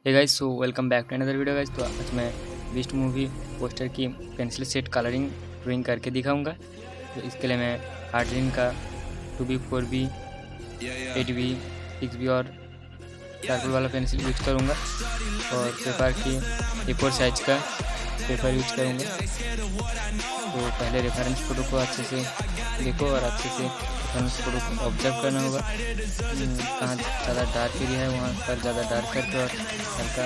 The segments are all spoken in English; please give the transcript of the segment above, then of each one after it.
Hey guys, so welcome back to another video guys. तो आज मैं बीस्ट मूवी पोस्टर की पेंसिल सेट कलरिंग ड्राइंग करके दिखाऊंगा। तो इसके लिए मैं आर्टलाइन का 2B 4B 8B 6B और चारकोल वाला पेंसिल यूज करूंगा और पेपर की A4 साइज का पेपर यूज करूंगा। तो पहले रेफरेंस फ़ोटो को अच्छे से देखो और अच्छे से रेफरेंस फ़ोटो को ऑब्जर्व करना होगा। कहाँ ज़्यादा डार्क एरिया है वहाँ पर ज़्यादा डार्क करके और हल्का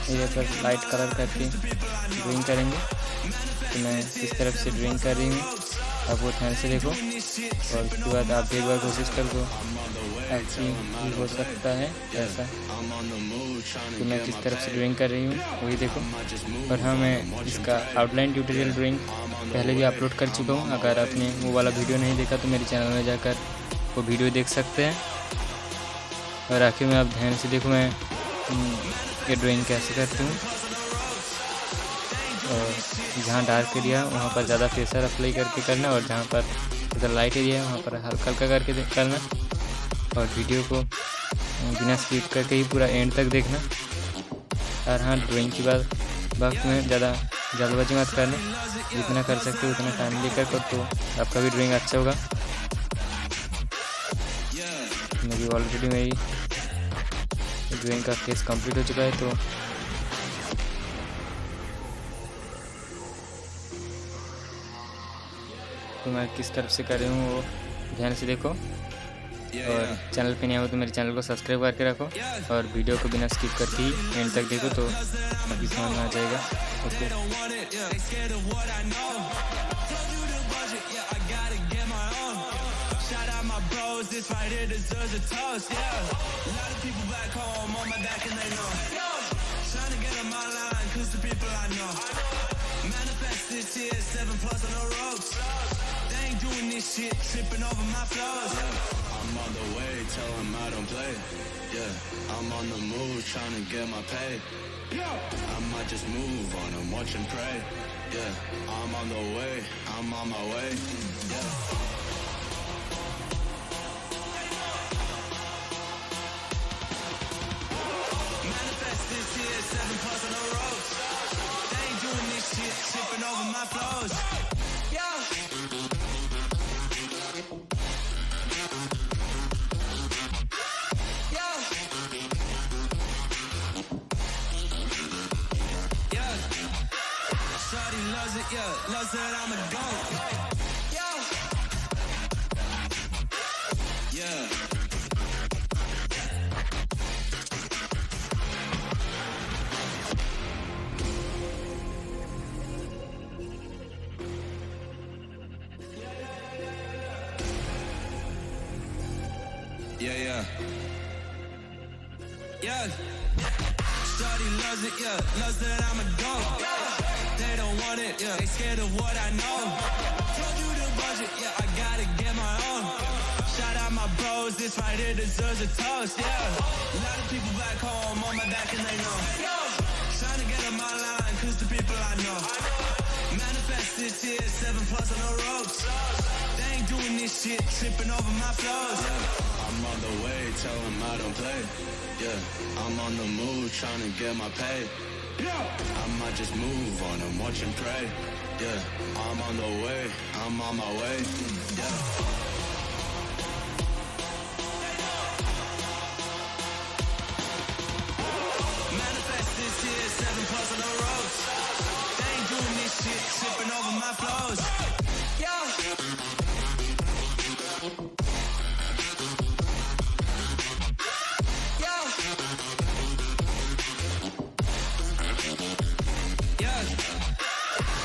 एरिया पर लाइट कलर करके ड्राइंग करेंगे। तो मैं किस तरफ से ड्राइंग कर रही हूँ आप वो ध्यान से देखो और उसके बाद आप भी एक बार कोशिश कर दो। अच्छी हो सकता है ऐसा। तो मैं किस तरफ से ड्राइंग कर रही हूँ वही देखो। और हाँ, मैं इसका आउटलाइन ट्यूटोरियल ड्राइंग पहले भी अपलोड कर चुका हूँ। अगर आपने वो वाला वीडियो नहीं देखा तो मेरे चैनल में जाकर वो वीडियो देख सकते हैं। और आखिर में आप ध्यान से देखो मैं ये ड्राइंग कैसे करती हूँ। और जहाँ डार्क एरिया वहाँ पर ज़्यादा प्रेशर अप्लाई करके करना और जहाँ पर ज़्यादा लाइट एरिया है वहाँ पर हल्का हल्का करके करना। और वीडियो को बिना स्किप करके ही पूरा एंड तक देखना। और हाँ, ड्राइंग के बाद वक्त में ज़्यादा जल्दबाजी मत करना, जितना कर सकते हो उतना टाइम लेकर कर तो आपका भी ड्राइंग अच्छा होगा। मेरी ड्राइंग का फेस कंप्लीट हो चुका है। तो मैं किस तरफ से कर रही हूँ वो ध्यान से देखो। और चैनल पे नहीं हो तो मेरे चैनल को सब्सक्राइब करके रखो और वीडियो को बिना स्किप करके ही एंड तक देखो तो अभी समझ में आ जाएगा। Okay, doing this shit, tripping over my flaws. I'm on the way, tell him I don't play. Yeah, I'm on the move, trying to get my pay. I might just move on and watch and pray. Yeah, I'm on the way, I'm on my way. Yeah. Manifest this year, 7+ on the road. They ain't doing this shit, tripping over my flaws. Yeah. Loves it, yeah, loves that I'm a goat. Yeah. Yeah. Yeah. Yeah. Shawty loves it, yeah, loves that I'm a goat. They don't want it, yeah, they scared of what I know. Told you the budget, yeah, I gotta get my own. Shout out my bros, this right here deserves a toast, yeah. A lot of people back home on my back and they know. Trying to get on my line, cause the people I know. Manifest this year, 7+ on the ropes. They ain't doing this shit, tripping over my flows. I'm on the way, tell them I don't play. Yeah, I'm on the move, trying to get my pay. I might just move on and watch and pray. Yeah, I'm on the way, I'm on my way. Yeah. Manifest this year, 7+ on the ropes. They ain't doing this shit, tripping over my flows. Yeah.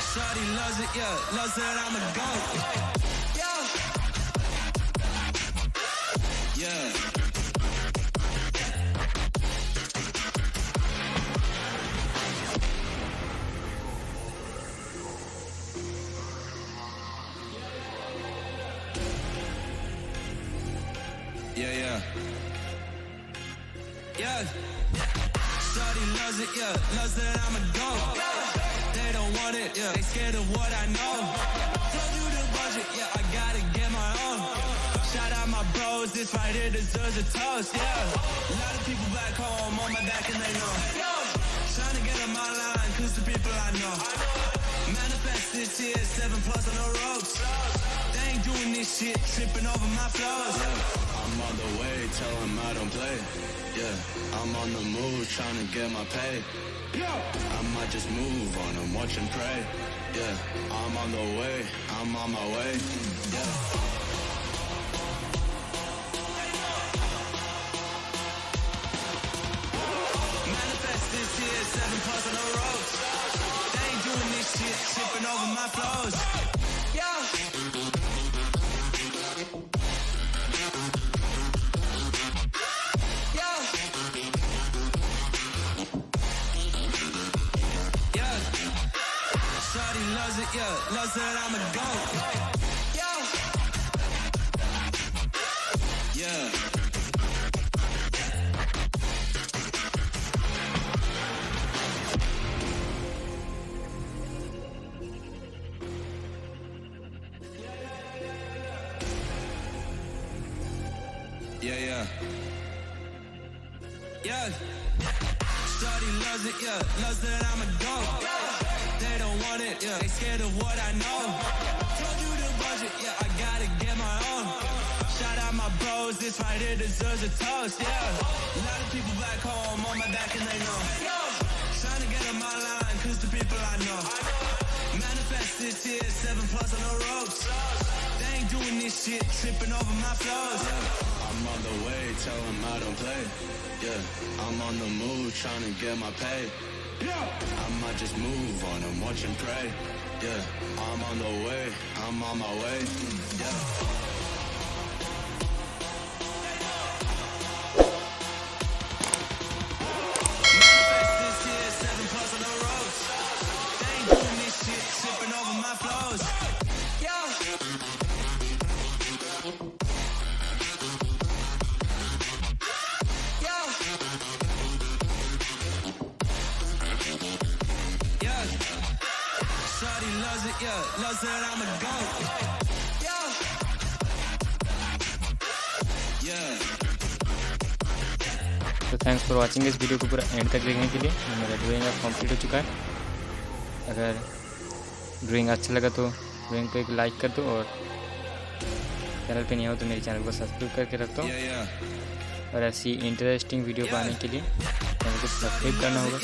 Shawty loves it, yeah, loves that I'm a goat. Yeah. Yeah. Yeah. Yeah. Shawty loves it, yeah, loves that I'm a goat. They don't want it, yeah, they scared of what I know. Told you the budget, yeah, I gotta get my own. Shout out my bros, this right here deserves a toast, yeah. A lot of people back home on my back and they know. cause the people I know. Manifest this year, 7+ on the ropes. They ain't doing this shit, tripping over my flows. Yeah, I'm on the way, tell them I don't play. Yeah, I'm on the move, trying to get my pay. I might just move on and watch and pray. Yeah, I'm on the way, I'm on my way. Yeah. Manifest this year, 7+ on the ropes. They ain't doing this shit, tripping over my flows. Yeah. Shawty loves it, yeah, loves that I'm a goat. Yeah. Yeah. Shawty loves it, yeah, loves that I'm a goat. They don't want it, yeah, they scared of what I know. Told you the budget, yeah, I gotta get my own. Shout out my bros, this right here deserves a toast, yeah. A lot of people back home on my back and they know. Trying to get on my line, cause the people I know. Manifest this year, 7+ on the ropes. They ain't doing this shit, tripping over my flows. I'm on the way, tell them I don't play. Yeah, I'm on the move, trying to get my pay. I might just move on and watch and pray. Yeah, I'm on the way, I'm on my way. Yeah. Manifest this year, 7+ on the ropes. They ain't doing this shit, tripping over my flows. Yeah. Shawty loves it, yeah, loves that I'm a goat. Yeah. तो thanks for watching. इस video को पूरा and तक देखने के लिए। मेरा drawing अब कंप्लीट हो चुका है। अगर ड्राइंग अच्छा लगा तो ड्राइंग को एक लाइक कर दो और चैनल पे नहीं हो तो मेरे चैनल को सब्सक्राइब करके रख दो। और ऐसी इंटरेस्टिंग वीडियो पाने के लिए चैनल को सब्सक्राइब करना होगा।